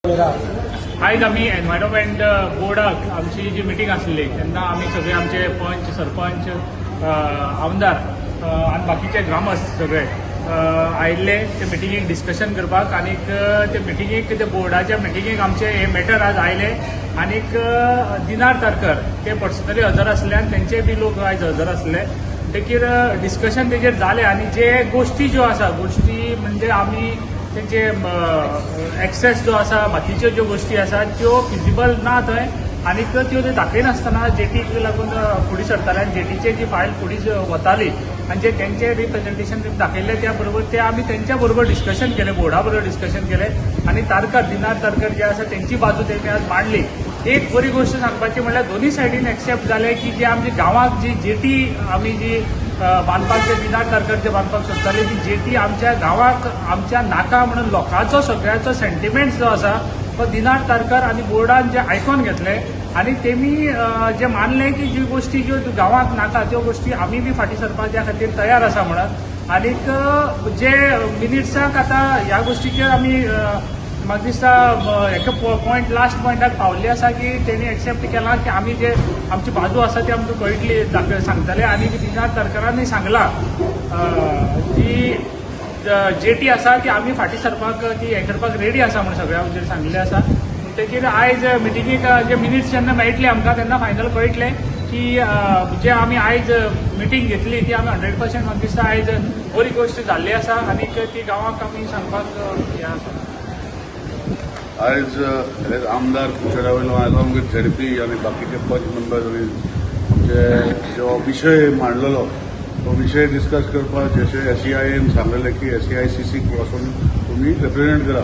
आयज आमी एनवायरमेंट बोर्डाक आमची जी मिटींग आसली तेन्ना आमी सगळे आमचे पंच सरपंच आमदार आनी बाकीचे ग्रामस्थ सगळे आयिल्ले ते मिटिंगेक डिस्कशन करपाक आनीक ते मिटिंगेक ते बोर्डाच्या मिटिंगेक आमचे हे मॅटर आज आयले आनीक दिनार तारकर ते पर्सनली हजर आसले आनी तेंचे बी लोक आयज हजर आसले देखीर डिस्कशन तेजेर जालें आनी जे गोष्टी ज्यो आसा गोष्टी म्हणजे आमी तेंचे एक्सेस जो आसा बाकीच्यो ज्यो गोष्टी आसा त्यो फिजिबल ना थंय आनीक त्यो ते दाखयनासतना जेटीक लागून फुडें सरताले आनी जेटीचे जी फायल फुडें वताली आनी जे तेंचे रिप्रेझेंटेशन दाखयल्ले त्या बरोबर ते आमी तेंच्या बरोबर डिस्कशन केलें बोर्डा बरोबर डिस्कशन केलें आनी तारकर दिनार तारकर जे आसा तेंची बाजू तेणी आज मांडली. एक बरी गोष्ट सांगपाची म्हळ्यार दोन्ही सायडीन एक्सेप्ट जालें की जे आमच्या गांवांत जी जेटी आमी जी बांदपाक जे दिनार तारकर जे बांदपाक सोदताले ती जेटी आमच्या गांवाक आमच्या नाका म्हणून लोकांचो सगळ्याचो सेंटिमेंट जो आसा तो दिनार तारकर आनी बोर्डान जे आयकून घेतले आनी तेमी जे मानले की जी गोष्टी ज्यो गांवांत नाका त्यो गोष्टी आमी बी फाटीं सरपाच्या खातीर तयार आसा म्हणत आनीक जे मिनिट्साक आतां ह्या गोष्टीचेर आमी म्हाका दिसता हेका पॉयंट लास्ट पॉयंटाक पावल्ली आसा की तेणी एक्सेप्ट केला की आमी जे आमची बाजू आसा ती आमकां कळटली सांगतले आनी दिनार तारकरांनी सांगला की जेटी आसा ती आमी फाटीं सरपाक ती हें करपाक रेडी आसा म्हणून सगळ्या हाचेर सांगलें आसा. म्हणटकीर आयज मिटिंगेक जे मिनिट्स जेन्ना मेळटले आमकां तेन्ना फायनल कळटलें की जे आमी आयज मिटींग घेतली ती आमी 100% म्हाका दिसता आयज बरी गोश्ट जाल्ली आसा आनीक ती गांवांक आमी सांगपाक हें आसा. आयज आमदार कुचेरावेलो अलॉंग विथ झेडपी आनी बाकीचे पंच मेंबर्स आमचे जो विशय मांडलेलो तो विशय डिस्कस करपाक जशें SEIN सांगलेलें की SEICC वचून तुमी रिप्रेझेंट करा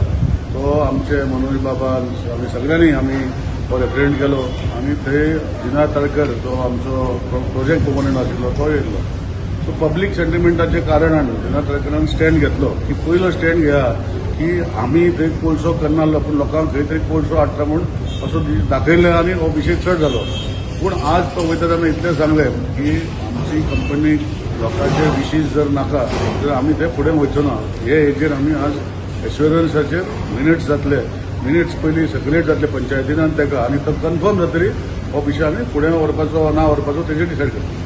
तो आमचे मनोज बाबा आमी सगळ्यांनी आमी तो रिप्रेझेंट केलो आनी थंय दिनार तारकर जो आमचो प्रोजेक्ट प्रोपोनंट आशिल्लो तो येयल्लो. सो पब्लीक सेंटिमेंटाचे कारणान दिनार तारकरान स्टँड घेतलो की पयलो स्टँड घेया की आमी थंय कोळसो करनासलो पूण लोकांक खंय तरी कोळसो हाडटा म्हूण असो दाखयलें आनी हो विशय चड जालो. पूण आज तो वयता तेन्ना इतलें सांगलें की आमची कंपनी लोकांचे विशीस जर नाका तर आमी ते फुडें वयचो ना. हे हेजेर आमी आज एश्युरन्साचेर मिनिट्स जातले मिनिट्स पयलीं सर्क्युलेट जातले पंचायतीन आनी ताका आनी तो कन्फर्म जातरी हो विशय आमी फुडें व्हरपाचो ना व्हरपाचो तेजेर डिसायड करता.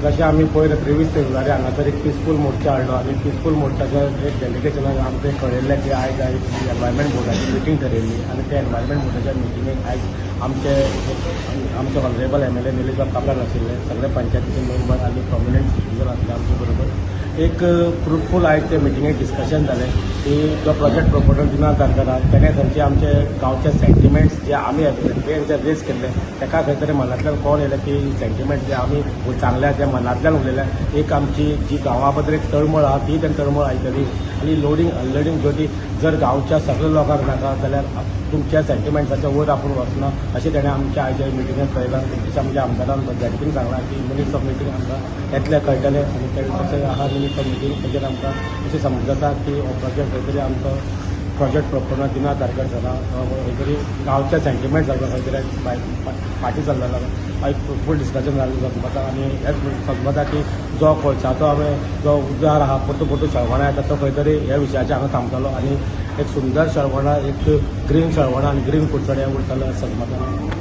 जशें आमी पयर 23 फेब्रुवारी हांगासर एक पिसफूल मोर्चा हाडलो आनी पिसफूल मोर्चाच्या एक डेलिगेशनाक आमकां कळयल्लें की आयज एनवायरमेंट बोर्डाची मिटींग ठरयल्ली आनी त्या एनवायरमेंट बोर्डाच्या मिटींगेक आयज आमचे ऑनरेबल MLA निलेश कामरान आशिल्ले सगळे पंचायतीचे मेंबर आनी प्रॉमिनंट सिटीजन आसले आमचे बरोबर. एक फ्रुटफूल आयज ते मिटींगेक डिस्कशन जालें की जो प्रोजेक्ट प्रोपोनंट दिनार तारकरान तेणें खंयचे आमचे गांवचे सेंटिमेंट्स जे आमी जे रेज केल्ले ताका खंय तरी मनांतल्यान कळून येयलें की सेंटिमेंट जे आमी चांगल्या जे मनांतल्यान उलयल्या एक आमची जी गांवा बद्दल एक तळमळ आहा ती तें तळमळ आयकली आनी लोडिंग अनलोडिंग ज्यो जर गांवच्या सगळ्या लोकांक नाका जाल्यार तुमच्या सेंटिमेंट्साच्या वयर आपूण वचना अशें तेणें आमच्या आयच्या मिटिंगेंत कळयलां. तुमच्या म्हणजे आमदारान झेडपीन सांगलां की मिनिट्स ऑफ मिटींग आमकां येतले कळटलें आनी तशें आहा मिनिट्स ऑफ मिटींग तेजेर आमकां अशें समजता की हो प्रोजेक्ट खंय तरी आमचो प्रोजेक्ट प्रोपोनंट दिनार तारकर जाला खंय तरी गांवच्या सेंटिमेंट जाता खंय तरी फाटीं चल्लेलो एक फूल डिस्कशन जाल्लें समजता आनी हेंच समजता की जो कोळशाचो आमी जो उद्दार आहा परतू शळवणां येता तो खंय तरी ह्या विशयाचेर हांगा थांबतलो आनी एक सुंदर शळवणां एक ग्रीन शळवणां आनी ग्रीन कुडचडे उरतलो समजता.